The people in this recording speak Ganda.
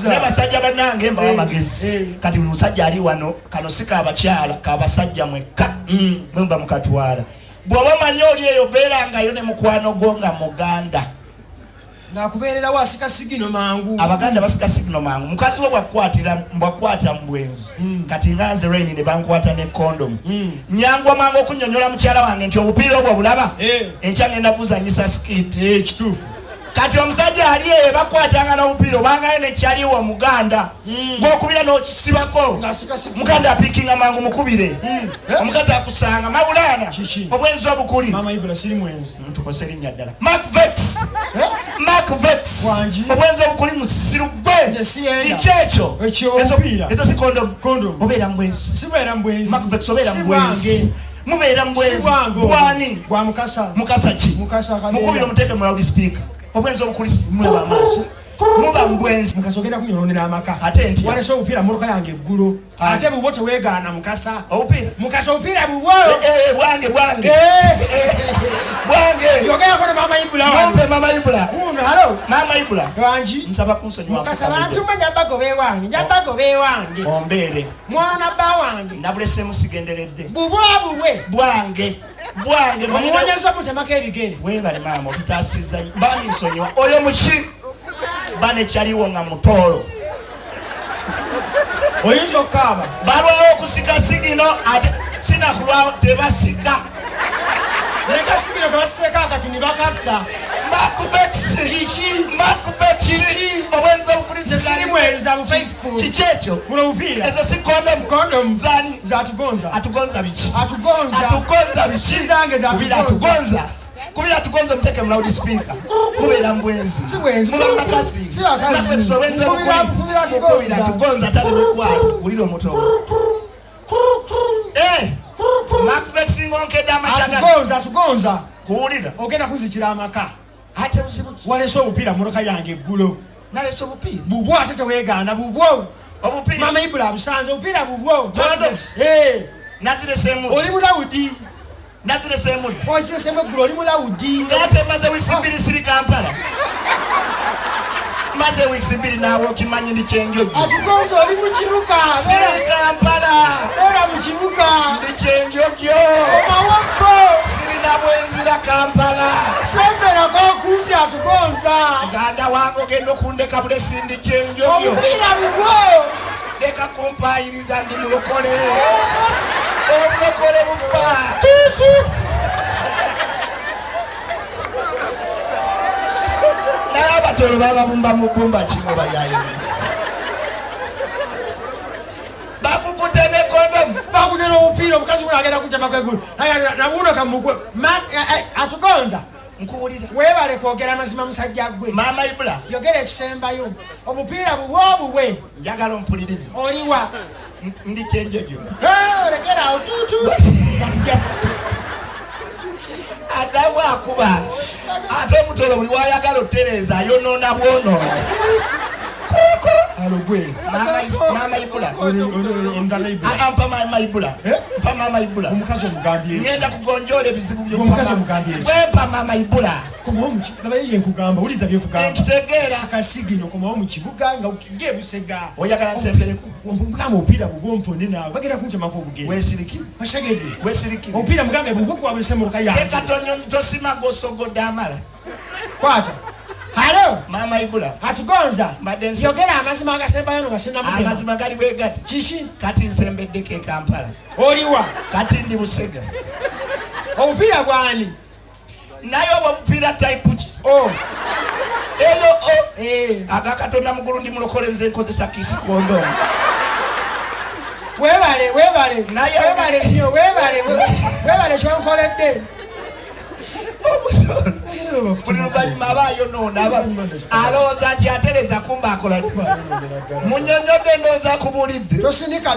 N'abasajja bannange mbawa amagezi kati buli musajja ali wano kano si k'abakyala k'abasajja mwekka mwe mukatwala bw'oba omanyi oli eyo beerangayo ne mukwano gwo nga Muganda ng'akubeerera wasika sigino mangu. Abaganda basika sigino mangu mukazi we bwakwata mu bwenzi kati nga nze Rain ne bankwata ne condom nyangwa mangu okunnyonnyola mukyala wange nti obupiira obwo bulaba enkya ngenda kuzanyisa skit kituufu. Kati omusajja ali eyo bakwatanga n'omupiira obangayo nekyaliwo Muganda gw'okubira n'okisibako Muganda apiikinga mangu mukubire omukazi akusanga Maulana obwenzi obukuli Mama Ibra siri mwenzi ntukose erinnya ddala Mark Vex obwenzi obukuli musiru gwe kiki ekyo ezo si condom obeera mbwenzi sibeera mbwenzi Mark Vex obeera mbwenzi mubeera mbwenzi bwani gwa mukasa ki mukubire omuteeke mu loudspeaker obwenzi obukuli mulaba amaaso muba mbwenzi mukasogenda kunyolondera amaka ate nti walese obupiira mmotoka yange eggulo ate bubwo teweegaana mukasa obupiira mukasa obupiira bubwo bwange yogerako ne Mama Ibula mumpe Mama Ibula halo Mama Ibula wangi nsaba kunsonyiwa mukasa bantu njabbago beewange ombeere mwana bba wange nabulesemu sigenderedde bwange omuwonyeza mutemako ebigere webale maama otutaasizza bani nsonyiwa oyo muki bane kyaliwo nga Mutoro oyinza okukaaba balwawo okusika sigino ate sinakulwawo tebasika nekasigino kebasiseeko akati ne bakatta makubekisi obwenzi obukuli mwenza bufaithful kiki ekyo muno bupiira ezo si condom zani zatugonza atugonza biki biki zange zatugonza kubira tugonza muteke mu loudspeaker kubeera mbwenzi muba mubakazi kubira tugonza tale mikwalo uliro Mutoro makubekisi ngonkedde amakyagala atugonza kuwulira ogenda kuzikira amaka ate buzibu walese obupiira mmotoka yange eggulo nalese obupiira bubwo ate teweegaana bubwo obupiira Mama Ibula abusanze obupiira bubwo nazirесemu oli mulawudi nazirесemu osiresemu eggulo oli mulawudi ngate maze wiisi bbiri siri Kampala maze wiisi bbiri naawe okimanyi ndi kyenjojo atugonza oli mu kibuga siri Kampala era mu kibuga ndi kyenjojo omawako sirina bwenzira Kampala semberako okumpi atugonza muganda wange ogenda okundeka bulesi ndi kyenjojo obupiira bubwo leka kumpayiriza ndi mulokole obulokole bufa naye abatolo bababumba mu bbumba kimo bayayo bakukute ne condom bakutera obupiira omukazi guno agenda kutemako eggulu nabuno kamugwe atugonza nkuwulira weebale kwogera mazima musajja gwe Mama Ibula yogera ekisembayo obupiira bubwe njagala ompulirize oliwa ndi kyenjojo olekerawo tutu adamu akuba ate Omutoro buli wayagala otereeza ayonoona bwonoona alogwe Mama Ibula mpa Mama Ibula mpa Mama Ibula omukazi omugambye ngenda kugonjoola ebizibu omukazi omugambye bwempa Mama Ibula komawo mukibuga yenkugamba uliza byekugamba nkitegeera sikasigino komawo mu kibuga nga ngebusega oyagala nsempereko omugamba opiira bugompone naawe bagenda kuntemako obugenda weesirikire wesirikire opiira mugambe bugugwa bulese muruka yange ekatonyo tosima gosogodde amala kwata halo Mama Ibula atugonza yogera amazima agasembayo nga sinamutema amazima gali bwe gati kiki kati nsembeddeko e Kampala oliwa kati ndi Busega obupiira bwani naye obwo obupiira type ki eyo agakatonda mugulu ndi mulokoleze nkozesa kisi condom webale nnyo webale kyonkoledde buli luvannyuma abaayo noona alowooza nti atereza kumba akola munyonyodde ndowooza kubulidde tosinika